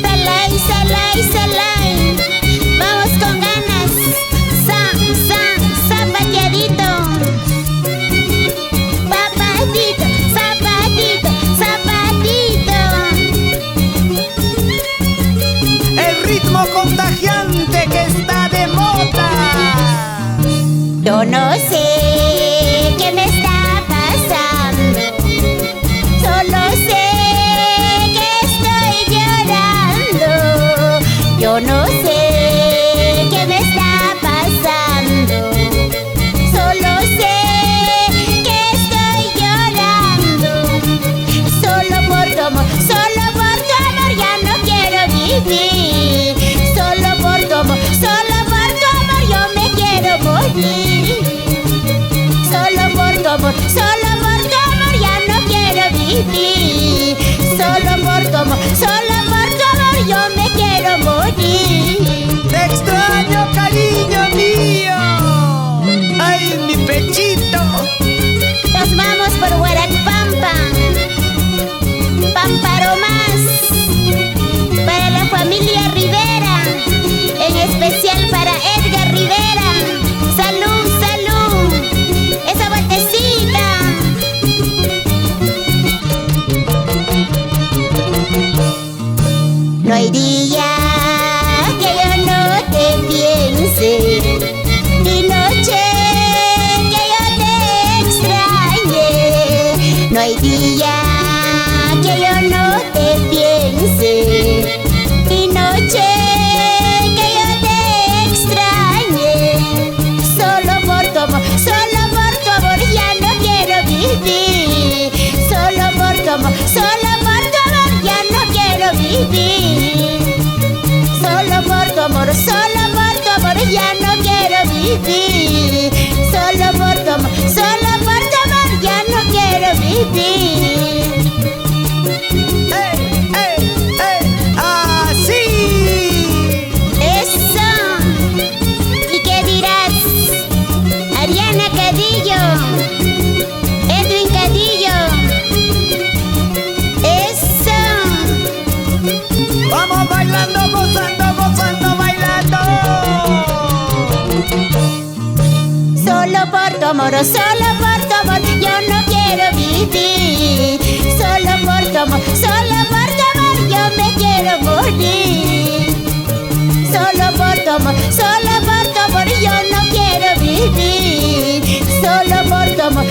Salai, salai, salai. Vamos con ganas. Zapateadito. Zapatito, zapatito, zapatito. El ritmo contagiante que está de moda. Yo no sé qué me está pasando. Solo sé que estoy llorando. Yo no sé qué me está pasando. Solo sé que estoy llorando. Solo por tu amor ya no quiero vivir. Solo por tu amor yo me quiero morir. Solo por tu amor ya no quiero vivir. Solo por tu amor yo me quiero morir. Te extraño, cariño mío. Ay, mi pechito. Nos vamos por Huaracpampa. Pámparo más. Para la familia Rivera. En especial para Edgar Rivera. Salud, salud. Esa vueltecita. No hay día que yo no te piense, ni noche que yo te extrañe. No hay día que yo no te piense, ni noche que yo te extrañe. Solo por tu amor ya no quiero vivir. Solo por tu amor ya no quiero vivir. Solo por tu amor ya no quiero vivir. Solo por tu amor ya no quiero vivir. ¡Ey, ey, ey! ¡Así! Eso. ¿Y qué dirás? Ariana Cadillo, Edwin Cadillo. Eso. Vamos bailando, gozando, gozando, bailando. Solo por tu amor yo no quiero vivir. Solo por tu amor yo me quiero morir. Solo por tu amor yo no quiero vivir. Solo por tu amor